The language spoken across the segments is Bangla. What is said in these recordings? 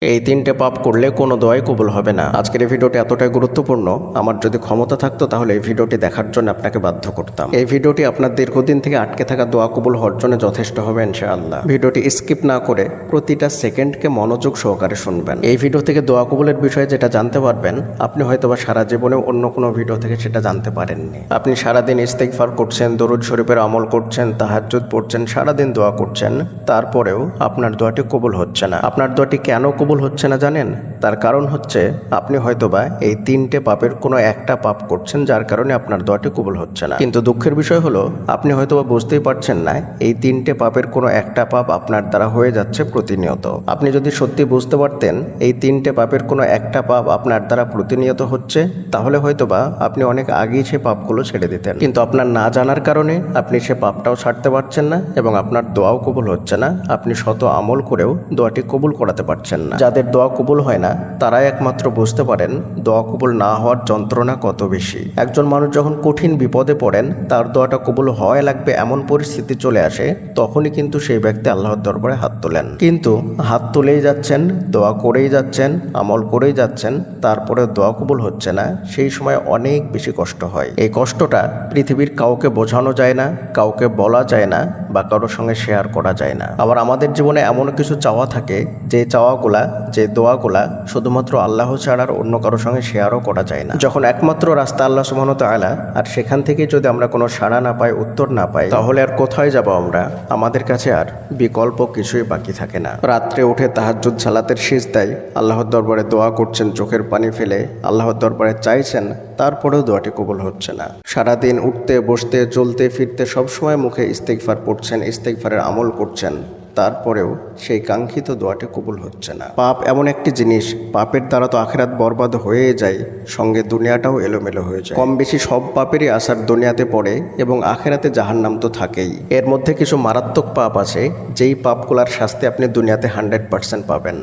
এই তিনটে পাপ করলে কোনো দোয়াই কবুল হবে না। আজকের এই ভিডিওটি এতটাই গুরুত্বপূর্ণ, আমার যদি ক্ষমতা থাকতো তাহলে এই ভিডিওটি দেখার জন্য আপনাকে বাধ্য করতাম। এই ভিডিওটি আপনার দীর্ঘদিন থেকে আটকে থাকা দোয়া কবুল হওয়ার জন্য যথেষ্ট হবে ইনশাআল্লাহ। ভিডিওটি স্কিপ না করে প্রতিটা সেকেন্ডকে মনোযোগ সহকারে শুনবেন। এই ভিডিও থেকে দোয়া কবুলের বিষয়ে যেটা জানতে পারবেন, আপনি হয়তোবা সারা জীবনে অন্য কোনো ভিডিও থেকে সেটা জানতে পারেননি। আপনি সারাদিন ইস্তেগফার করছেন, দরুদ শরীফের আমল করছেন, তাহাজ্জুদ পড়ছেন, সারাদিন দোয়া করছেন, তারপরেও আপনার দোয়াটি কবুল হচ্ছে না। আপনার দোয়াটি কেন কবুল হচ্ছে না জানেন? তার কারণ হচ্ছে আপনি হয়তোবা এই তিনটে পাপের কোনো একটা পাপ করছেন, যার কারণে আপনার দোয়াটি কবুল হচ্ছে না। কিন্তু দুঃখের বিষয় হলো আপনি হয়তোবা বুঝতেই পারছেন না এই তিনটে পাপের কোনো একটা পাপ আপনার দ্বারা হয়ে যাচ্ছে প্রতিনিয়ত। আপনি যদি সত্যি বুঝতে পারতেন এই তিনটে পাপের কোনো একটা পাপ আপনার দ্বারা প্রতিনিয়ত হচ্ছে, তাহলে হয়তোবা আপনি অনেক আগেই সে পাপগুলো ছেড়ে দিতেন। কিন্তু আপনার না জানার কারণে আপনি সে পাপটাও ছাড়তে পারছেন না এবং আপনার দোয়াও কবুল হচ্ছে না। আপনি শত আমল করেও দোয়াটি কবুল করাতে পারছেন না। যাদের দোয়া কবুল হয় না তারাই একমাত্র বুঝতে পারেন দোয়া কবুল না হওয়ার যন্ত্রণা কত বেশি। একজন মানুষ যখন কঠিন বিপদে পড়েন, তার দোয়াটা কবুল হওয়াই লাগবে এমন পরিস্থিতি চলে আসে, তখনই কিন্তু সেই ব্যক্তি আল্লাহর দরবারে হাত তোলেন। কিন্তু হাত তুলেই যাচ্ছেন, দোয়া করেই যাচ্ছেন, আমল করেই যাচ্ছেন, তারপরে দোয়া কবুল হচ্ছে না। সেই সময় অনেক বেশি কষ্ট হয়। এই কষ্টটা পৃথিবীর কাউকে বোঝানো যায় না, কাউকে বলা যায় না, বা কারোর সঙ্গে শেয়ার করা যায় না। আবার আমাদের জীবনে এমন কিছু চাওয়া থাকে যে চাওয়াগুলা, যে দোয়াগুলা শুধুমাত্র আল্লাহ ছাড়া আর অন্য কারোর সঙ্গে শেয়ারও করা যায় না। যখন একমাত্র রাস্তা আল্লাহ সুবহানাহু ওয়া তাআলা, আর সেখান থেকে যদি আমরা কোনো সাড়া না পাই, উত্তর না পাই, তাহলে আর কোথায় যাব আমরা? আমাদের কাছে আর বিকল্প কিছুই বাকি থাকে না। রাত্রে উঠে তাহাজ্জুদ সালাতের সিজদায় আল্লাহর দরবারে দোয়া করছেন, চোখের পানি ফেলে আল্লাহর দরবারে চাইছেন, তারপরেও দোয়াটি কবুল হচ্ছে না। সারাদিন উঠতে বসতে চলতে ফিরতে সবসময় মুখে ইস্তেগফার পড়ছেন, ইস্তেগফারের আমল করছেন, তারপরেও সেই কাঙ্ক্ষিত দোয়াটি কবুল হচ্ছে না। পাপ এমন একটি জিনিস, পাপের দ্বারা তো আখিরাত বরবাদ হয়ে যায়, সঙ্গে দুনিয়াটাও এলোমেলো হয়ে যায়। কম বেশি সব পাপেরই আসার দুনিয়াতে পড়ে এবং আখিরাতে জাহান্নাম তো থাকেই। এর মধ্যে কিছু মারাত্মক পাপ আছে যেই পাপগুলার শাস্তি আপনি দুনিয়াতে 100% পাবেন,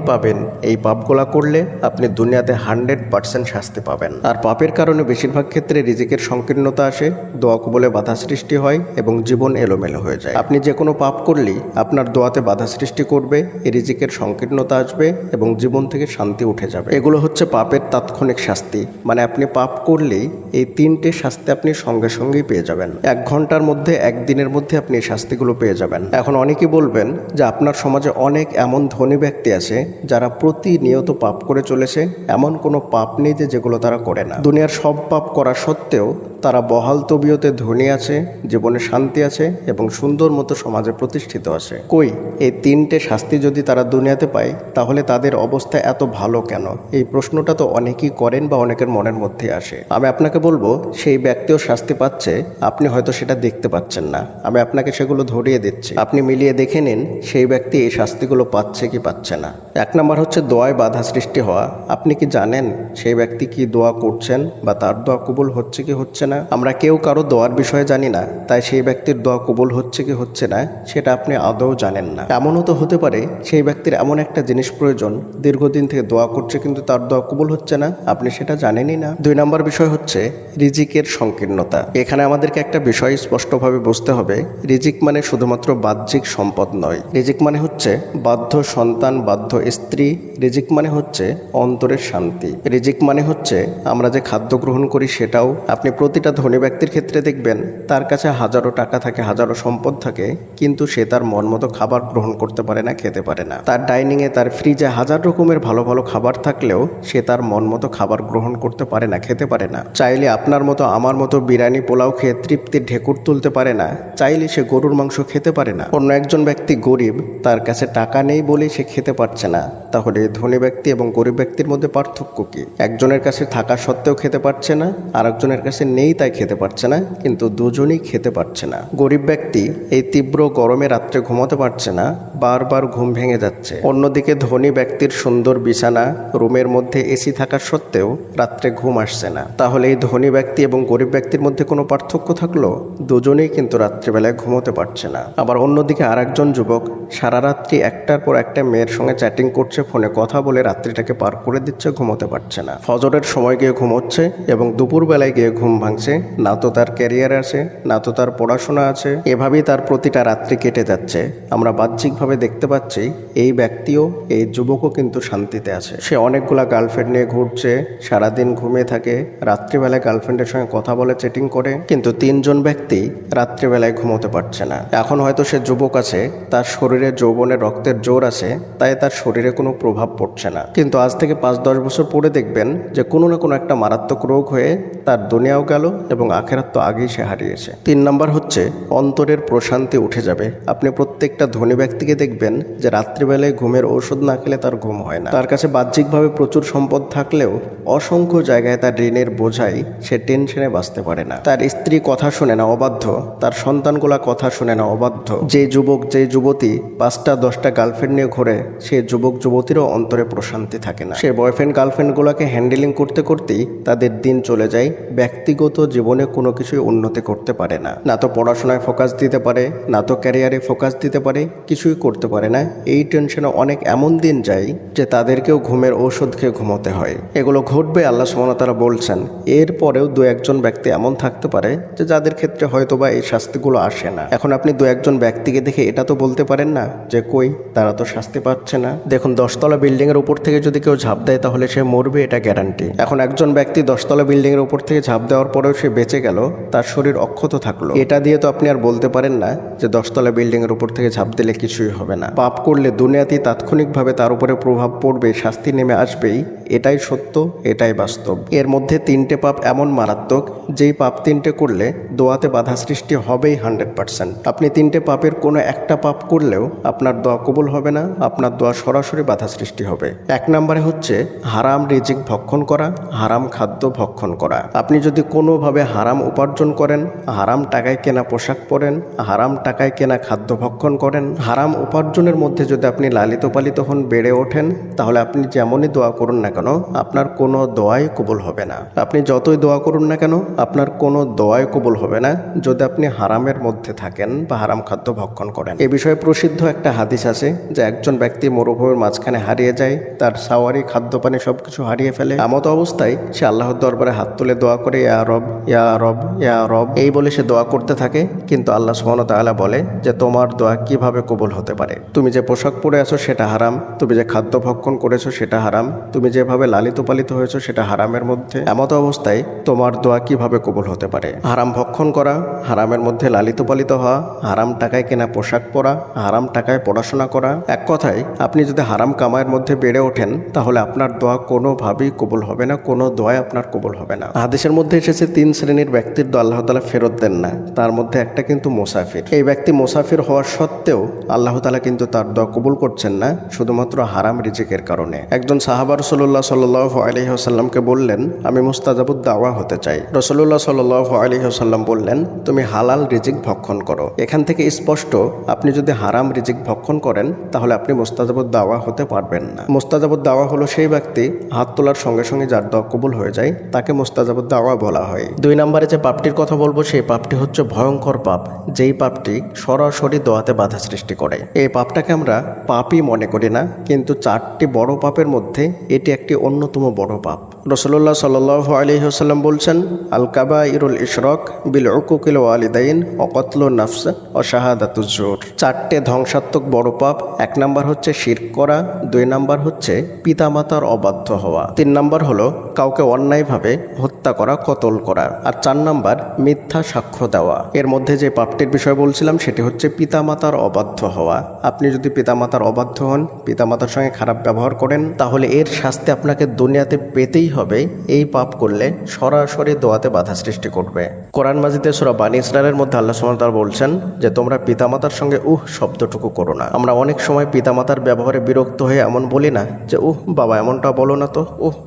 পাবেন। এই পাপগুলা করলে আপনি দুনিয়াতে 100% শাস্তি পাবেন। আর পাপের কারণে বেশিরভাগ ক্ষেত্রে রিজিকের সংকীর্ণতা আসে, দোয়া কবুলে বাধা সৃষ্টি হয় এবং জীবন এলোমেলো হয়ে যায়। আপনি যে কোনো পাপ করলেই আপনার দোয়াতে বাধা সৃষ্টি করবে, রিজিকের সংকীর্ণতা আসবে এবং জীবন থেকে শান্তি উঠে যাবে। এগুলো হচ্ছে পাপের তাৎক্ষণিক শাস্তি। মানে আপনি পাপ করলেই এই তিনটে শাস্তি আপনি সঙ্গে সঙ্গেই পেয়ে যাবেন। 1 ঘন্টার মধ্যে, 1 দিনের মধ্যে আপনি এই শাস্তিগুলো পেয়ে যাবেন। এখন অনেকেই বলবেন যে আপনার সমাজে অনেক এমন ধনী ব্যক্তি আছে যারা প্রতিনিয়ত পাপ করে চলেছে, এমন কোনো পাপ নেই যে যেগুলো তারা করে না। দুনিয়ার সব পাপ করা সত্ত্বেও তারা বহাল তবিয়তে ধনী আছে, জীবনে শান্তি আছে এবং সুন্দর মতো সমাজে প্রতিষ্ঠিত আছে। কই এই তিনটে শাস্তি যদি তারা দুনিয়াতে পায়, তাহলে তাদের অবস্থা এত ভালো কেন? এই প্রশ্নটা তো অনেকেই করেন বা অনেকের মনের মধ্যে আসে। আমি আপনাকে বলবো, সেই ব্যক্তিও শাস্তি পাচ্ছে, আপনি হয়তো সেটা দেখতে পাচ্ছেন না। আমি আপনাকে সেগুলো ধরিয়ে দিচ্ছি, আপনি মিলিয়ে দেখে নিন সেই ব্যক্তি এই শাস্তিগুলো পাচ্ছে কি পাচ্ছে না। 1 নম্বর হচ্ছে দোয়ায় বাধা সৃষ্টি হওয়া। আপনি কি জানেন সেই ব্যক্তি কি দোয়া করছেন বা তার দোয়া কবুল হচ্ছে কি হচ্ছে না? আমরা কেউ কারো দোয়ার বিষয়ে জানি না, তাই সেই ব্যক্তির দোয়া কবুল হচ্ছে কি হচ্ছে না সেটা আপনি আদৌ জানেন না। এমনও তো হতে পারে সেই ব্যক্তির এমন একটা জিনিস প্রয়োজন, দীর্ঘদিন থেকে দোয়া করছে কিন্তু তার দোয়া কবুল হচ্ছে না, আপনি সেটা জানেনই না। 2 নম্বর বিষয় হচ্ছে রিজিকের সংকীর্ণতা। এখানে আমাদেরকে একটা বিষয় স্পষ্টভাবে বুঝতে হবে, রিজিক মানে শুধুমাত্র বাহ্যিক সম্পদ নয়। রিজিক মানে হচ্ছে বাধ্য সন্তান, বাধ্য স্ত্রী। রিজিক মানে হচ্ছে অন্তরের শান্তি। রিজিক মানে হচ্ছে আমরা যে খাদ্য গ্রহণ করি সেটাও। আপনি প্রতিটা ধনী ব্যক্তির ক্ষেত্রে দেখবেন তার কাছে হাজারো টাকা থাকে, হাজারো সম্পদ থাকে, কিন্তু সে তার মন মতো খাবার গ্রহণ করতে পারে না, খেতে পারে না। তার ডাইনিংয়ে, তার ফ্রিজে হাজার রকমের ভালো ভালো খাবার থাকলেও সে তার মন মতো খাবার গ্রহণ করতে পারে না, খেতে পারে না। চাইলে আপনার মতো আমার মতো বিরিয়ানি পোলাও খেয়ে তৃপ্তির ঢেকুর তুলতে পারে না, চাইলে সে গরুর মাংস খেতে পারে না। অন্য একজন ব্যক্তি গরিব, তার কাছে টাকা নেই বলেই সে খেতে পারছে না। তাহলে ধনী ব্যক্তি এবং গরিব ব্যক্তির মধ্যে পার্থক্য কি? একজনের কাছে থাকা সত্ত্বেও খেতে পারছে না, আর একজনের কাছে নেই তাই খেতে পারছে না, কিন্তু দুজনেই খেতে পারছে না। গরিব ব্যক্তি এই তীব্র গরমে রাত্রে ঘুমাতে পারছে না, বারবার ঘুম ভেঙে যাচ্ছে। অন্যদিকে ধনী ব্যক্তির সুন্দর বিছানা, রুমের মধ্যে এসি থাকা সত্ত্বেও রাত্রে ঘুম আসছে না। তাহলে এই ধনী ব্যক্তি এবং গরিব ব্যক্তির মধ্যে কোনো পার্থক্য থাকলো? দুজনেই কিন্তু রাত্রিবেলায় ঘুমোতে পারছে না। আবার অন্যদিকে আর একজন যুবক সারা রাত্রি একটার পর একটা মেয়ের সঙ্গে চ্যাটিং করছে, ফোনে কথা বলে রাত্রিটাকে পার করে দিচ্ছে, ঘুমোতে পারছে না। ফজরের সময় গিয়ে ঘুমোচ্ছে এবং দুপুরবেলায় গিয়ে ঘুম ভাঙছে। ভাঙছে, না তো তার ক্যারিয়ার আছে, না তো তার পড়াশোনা আছে। এভাবেই তার প্রতিটা রাত্রি কেটে যাচ্ছে। আমরা বাহ্যিকভাবে দেখতে পাচ্ছি এই ব্যক্তিও, এই যুবকও কিন্তু শান্তিতে আছে। সে অনেকগুলা গার্লফ্রেন্ড নিয়ে ঘুরছে, সারাদিন ঘুমিয়ে থাকে, রাত্রিবেলায় গার্লফ্রেন্ডের সঙ্গে কথা বলে, চেটিং করে, কিন্তু 3জন ব্যক্তি রাত্রিবেলায় ঘুমোতে পারছে না। এখন হয়তো সে যুবক আছে, তার শরীরে যৌবনের রক্তের জোর আছে, তাই তার শরীরে কোনো প্রভাব পড়ছে না। কিন্তু আজ থেকে 5-10 বছর পরে দেখবেন যে কোনো না কোনো একটা মারাত্মক রোগ হয়ে তার দুনিয়াও গেল এবং আখেরাত তো আগেই সে হারিয়েছে। 3 নাম্বার হচ্ছে অন্তরের প্রশান্তি উঠে যাবে। আপনি প্রত্যেকটা ধনী ব্যক্তিকে দেখবেন যে রাত্রিবেলায় ঘুমের ঔষধ না খেলে তার ঘুম হয় না। তার কাছে বাহ্যিকভাবে প্রচুর সম্পদ থাকলেও অসংখ্য জায়গায় তার ঋণের বোঝাই সে টেনশনে বাঁচতে পারে না। তার স্ত্রী কথা শুনে না, অবাধ্য। তার সন্তানগুলা কথা শুনে না, অবাধ্য। যে যুবক, যে যুবতী 5টা-10টা গার্লফ্রেন্ড নিয়ে ঘোরে, সে যুবক যুবতীরও অন্তরে প্রশান্তি থাকে না। সে বয়ফ্রেন্ড গার্লফ্রেন্ডগুলোকে হ্যান্ডেলিং করতে করতেই তাদের দিন চলে যায়। ব্যক্তিগত জীবনে কোনো কিছুই উন্নতি করতে পারে না, না তো পড়াশোনায় ফোকাস দিতে পারে, না তো ক্যারিয়ারে ফোকাস দিতে পারে, কিছুই করতে পারে না। এই টেনশনে অনেক এমন দিন যায় যে তাদেরকেও ঘুমের ঔষধ খেয়ে ঘুমোতে হয়। এগুলো ঘটবে, আল্লাহ সুবহানাহু ওয়া তাআলা বলছেন। এরপরেও 2-1জন ব্যক্তি এমন থাকতে পারে যে যাদের ক্ষেত্রে হয়তোবা এই শাস্তিগুলো আসে না। এখন আপনি 2-1জন ব্যক্তিকে দেখে এটা তো বলতে পারেন না যে কই, তারা তো শাস্তি পাচ্ছে না। দেখুন, 10তলা বিল্ডিং এর উপর থেকে যদি কেউ ঝাঁপ দেয় তাহলে সে মরবে, এটা গ্যারান্টি। এখন একজন ব্যক্তি 10তলা বিল্ডিং এর উপর থেকে ঝাঁপ দেওয়ার পরেও সে বেঁচে গেল, তার শরীর অক্ষত থাকলো। এটা দিয়ে তো আপনি আর বলতে পারেন না যে 10তলা বিল্ডিং এর উপর থেকে ঝাঁপ দিলে কিছুই হবে না। পাপ করলে দুনিয়াতেই তাৎক্ষণিকভাবে তার উপরে প্রভাব পড়বে, শাস্তি নেমে আসবেই। এটাই সত্য, এটাই বাস্তব। এর মধ্যে 3টে পাপ এমন মারাত্মক, যেই পাপ 3টে করলে দোয়াতে বাধা সৃষ্টি হবেই 100%। আপনি 3টে পাপের কোনো একটা পাপ করলেও আপনার দোয়া কবুল হবে না, আপনার দোয়া সরাসরি বাধা সৃষ্টি হবে। 1 নম্বরে হচ্ছে হারাম রিজিক ভক্ষণ করা, হারাম খাদ্য ভক্ষণ করা। আপনি যদি কোনোভাবে হারাম উপার্জন করেন, হারাম টাকায় কেনা পোশাক পরেন, হারাম টাকায় কেনা খাদ্য ভক্ষণ করেন, হারাম উপার্জনের মধ্যে যদি আপনি লালিত পালিত হন, বেড়ে ওঠেন, তাহলে আপনি যেমনই দোয়া করুন না কেন, আপনার কোনো দোয়াই কবুল হবে না। আপনি যতই দোয়া করুন না কেন, আপনার কোনো দোয়াই কবুল হবে না যদি আপনি হারামের মধ্যে থাকেন বা হারাম খাদ্য ভক্ষণ করেন। এ বিষয়ে প্রসিদ্ধ একটা হাদিস আছে যে একজন ব্যক্তি মরুভূমির মাঝখানে হারিয়ে যায়, তার সাওয়ারি, খাদ্য পানি সবকিছু হারিয়ে ফেলে। এমত অবস্থায় সে আল্লাহর দরবারে হাত তুলে দোয়া করে, ইয়া রব, ইয়া রব, ইয়া রব, এই বলে সে দোয়া করতে থাকে। কিন্তু আল্লাহ সুবহানাহু ওয়া তাআলা বলে যে তোমার দোয়া কিভাবে কবুল হতে পারে? তুমি যে পোশাক পরে আছো সেটা হারাম, তুমি যে খাদ্য ভক্ষণ করেছো সেটা হারাম, তুমি যেভাবে লালিত পালিত হয়েছো সেটা হারামের মধ্যে। এমত অবস্থায় তোমার দোয়া কিভাবে কবুল হতে পারে? হারাম ভক্ষণ করা, হারামের মধ্যে লালিত পালিত হওয়া, হারাম টাকায় কেনা পোশাক পরা, হারাম টাকায় পড়াশোনা করা, এক কথায় আপনি যদি হারাম কামাইয়ের মধ্যে বেড়ে ওঠেন তাহলে আপনার দোয়া কোনোভাবেই কবুল হবে না, কোনো দোয়াই আপনার কবুল হবে না। হাদিসের মধ্যে এসেছে 3 শ্রেণীর ব্যক্তির দোয়া আল্লাহ তাআলা ফেরত দেন না, তার মধ্যে একটা কিন্তু মুসাফির। এই ব্যক্তি মুসাফির হওয়ার সত্ত্বেও আল্লাহ তাআলা কিন্তু তার দোয়া কবুল করছেন না, শুধুমাত্র হারাম রিজিকের কারণে। একজন সাহাবা রাসূলুল্লাহ সাল্লাল্লাহু আলাইহি ওয়াসাল্লামকে বললেন, আমি মুস্তাজাবুদ দাওয়া হতে চাই। রাসূলুল্লাহ সাল্লাল্লাহু আলাইহি ওয়াসাল্লাম বললেন, তুমি হালাল রিজিক ভক্ষণ করো। এখান থেকে স্পষ্ট, আপনি যদি হারাম রিজিক ভক্ষণ করেন তাহলে আপনি মুস্তাজাবুদ দাওয়া হতে পারবেন না। মুস্তাজাবুদ দাওয়া হলো সেই ব্যক্তি হাত তোলার সঙ্গে সঙ্গে যার দোয়া কবুল হয়ে যায়, তাকে মুস্তাজাবুদ দাওয়া বলা হয়। 2 নম্বরে যে পাপটির কথা বলবো সেই পাপটি হচ্ছে ভয়ঙ্কর পাপ, যেই পাপটি সরাসরি দোয়াতে বাধা সৃষ্টি করে। এই পাপটাকে আমরা পাপই মনে করি না, কিন্তু 4টি বড় পাপের মধ্যে এটি একটি অন্যতম বড় পাপ। রাসূলুল্লাহ সাল্লাল্লাহু আলাইহি ওয়াসাল্লাম বলছেন, আল কাবাইরুল ইশরাক বিল উকুকিল ওয়ালিদাইন ওয়া কতলুন নাফস ওয়া শাহাদাতুজ জুর। 4টে ধ্বংসাত্মক বড় পাপ। 1 নাম্বার হচ্ছে শিরক করা, 2 নাম্বার হচ্ছে পিতামাতার অবাধ্য হওয়া, 3 নাম্বার হলো কাউকে অন্যায়ভাবে হত্যা করা, কতল করা, আর 4 নাম্বার মিথ্যা সাক্ষ্য দেওয়া। এর মধ্যে যে পাপটির বিষয় বলছিলাম সেটি হচ্ছে পিতামাতার অবাধ্য হওয়া। আপনি যদি পিতামাতার অবাধ্য হন, পিতামাতার সঙ্গে খারাপ ব্যবহার করেন, তাহলে এর শাস্তি আপনাকে দুনিয়াতে পেতেই হবে। এই পাপ করলে সরাসরি দোয়াতে বাধা সৃষ্টি করবে। কোরআন মাজিদে সূরা বানী ইসরাঈলের মধ্যে আল্লাহ সুবহানাহু ওয়া তাআলা বলছেন যে তোমরা পিতামাতার সঙ্গে শব্দটুকু করো না। আমরা অনেক সময় পিতামাতার ব্যবহারে বিরক্ত হয়ে এমন বলি না যে বাবা এমনটা বলো না তো,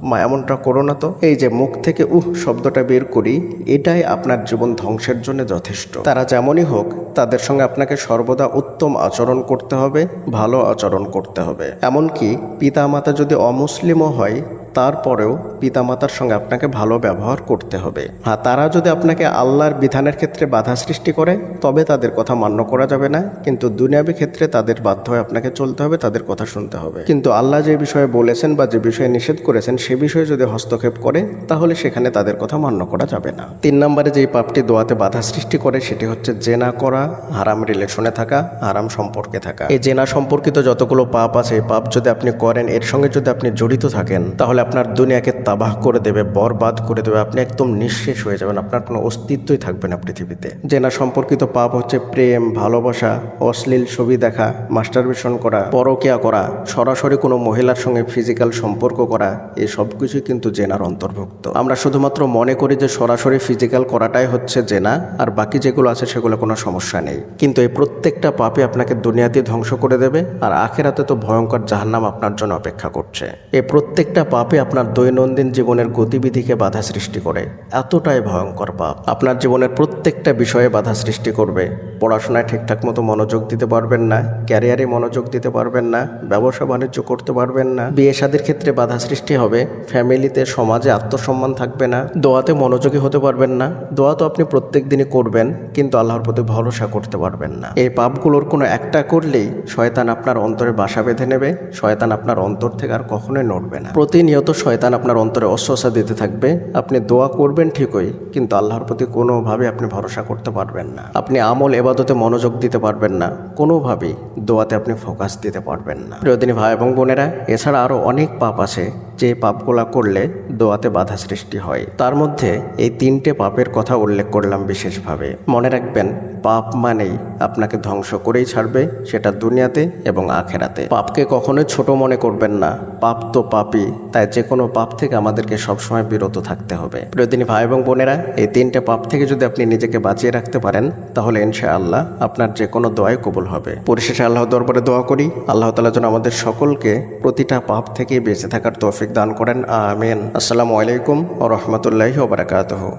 মা এমনটা করো না তো। এই যে মুখ থেকে শব্দটা বের করি, এটাই আপনার জীবন ধ্বংসের জন্য যথেষ্ট। তারা যেমনই হোক, তাদের সঙ্গে আপনাকে সর্বদা উত্তম আচরণ করতে হবে, ভালো আচরণ করতে হবে। এমনকি পিতামাতা যদি অমুসলিমও হয় তারপরেও পিতামাতার সঙ্গে আপনাকে ভালো ব্যবহার করতে হবে। হ্যাঁ, তারা যদি আপনাকে আল্লাহর বিধানের ক্ষেত্রে বাধা সৃষ্টি করে তবে তাদের কথা মান্য করা যাবে না, কিন্তু দুনিয়াবী ক্ষেত্রে তাদের বাধ্য হয়ে আপনাকে চলতে হবে, তাদের কথা শুনতে হবে। কিন্তু আল্লাহ যে বিষয়ে বলেছেন বা যে বিষয়ে নিষেধ করেছেন সে বিষয়ে যদি হস্তক্ষেপ করে তাহলে সেখানে তাদের কথা মান্য করা যাবে না। 3 নম্বরে যেই পাপটি দোয়াতে বাধা সৃষ্টি করে সেটি হচ্ছে জেনা করা, হারাম রিলেশনে থাকা, হারাম সম্পর্কে থাকা। এই জেনা সম্পর্কিত যতগুলো পাপ আছে এই পাপ যদি আপনি করেন, এর সঙ্গে যদি আপনি জড়িত থাকেন তাহলে আপনার দুনিয়াকে তাবাহ করে দেবে, বরবাদ করে দেবে। আপনি একদম নিঃশেষ হয়ে যাবেন, আপনার কোনো অস্তিত্বই থাকবে না পৃথিবীতে। জেনা সম্পর্কিত পাপ হচ্ছে প্রেম, ভালোবাসা, অশ্লীল ছবি দেখা, মাস্টারবেশন করা, পরকিয়া করা, সরাসরি কোনো মহিলার সঙ্গে ফিজিক্যাল সম্পর্ক করা, এই সব কিছুই কিন্তু জেনার অন্তর্ভুক্ত। আমরা শুধুমাত্র মনে করি যে সরাসরি ফিজিক্যাল করাটাই হচ্ছে জেনা, আর বাকি যেগুলো আছে সেগুলো কোনো সমস্যা নেই। কিন্তু এই প্রত্যেকটা পাপে আপনাকে দুনিয়াতে ধ্বংস করে দেবে, আর আখেরাতে তো ভয়ঙ্কর জাহান্নাম আপনার জন্য অপেক্ষা করছে। এই প্রত্যেকটা পাপে আপনার দৈনন্দিন জীবনের গতিবিধিকে বাধা সৃষ্টি করে, এতটাই ভয়ঙ্কর পাপ। আপনার জীবনের প্রত্যেকটা বিষয়ে বাধা সৃষ্টি করবে। পড়াশোনায় ঠিকঠাক মতো মনোযোগ দিতে পারবেন না, ক্যারিয়ারে মনোযোগ দিতে পারবেন না, ব্যবসা বাণিজ্য করতে পারবেন না, বিয়ে শাদীর ক্ষেত্রে বাধা সৃষ্টি হবে, ফ্যামিলিতে সমাজে আত্মসম্মান থাকবে না, দোয়াতে মনোযোগী হতে পারবেন না। দোয়া তো আপনি প্রত্যেক দিনই করবেন কিন্তু আল্লাহর প্রতি ভরসা করতে পারবেন না। এই পাপগুলোর কোনো একটা করলেই শয়তান আপনার অন্তরে বাসা বেঁধে নেবে, শয়তান আপনার অন্তর থেকে আর কখনোই নড়বে না। প্রতিনিয়ত শয়তান আপনার অন্তরে অস্বস্তি দিতে থাকবে। আপনি দোয়া করবেন ঠিকই, কিন্তু আল্লাহর প্রতি কোনোভাবে আপনি ভরসা করতে পারবেন না। আপনি আমল এবাদতে মনোযোগ দিতে পারবেন না, কোনোভাবেই দোয়াতে আপনি ফোকাস দিতে পারবেন না। প্রিয়দিনী ভাই এবং বোনেরা, এছাড়া আরও অনেক পাপ আছে যে পাপগুলা করলে দোয়াতে বাধা সৃষ্টি হয়। তার মধ্যে এই 3টে পাপের কথা উল্লেখ করলাম বিশেষভাবে। মনে রাখবেন, পাপ মানেই আপনাকে ধ্বংস করেই ছাড়বে, সেটা দুনিয়াতে এবং আখেরাতে। পাপকে কখনোই ছোট মনে করবেন না, পাপ তো পাপই। তাই যে কোনো পাপ থেকে আমাদেরকে সবসময় বিরত থাকতে হবে। প্রিয়দিনী ভাই এবং বোনেরা, এই 3টে পাপ থেকে যদি আপনি নিজেকে বাঁচিয়ে রাখতে পারেন তাহলে ইনশাআল্লাহ আপনার যে কোনো দোয়াই কবুল হবে। পরিশেষে আল্লাহর দরবারে দোয়া করি, আল্লাহ তাআলা যেন আমাদের সকলকে প্রতিটা পাপ থেকে বেঁচে থাকার তৌফিক দান করেন। আমিন। আসসালামু আলাইকুম ওয়া রাহমাতুল্লাহি ওয়া বারাকাতুহু।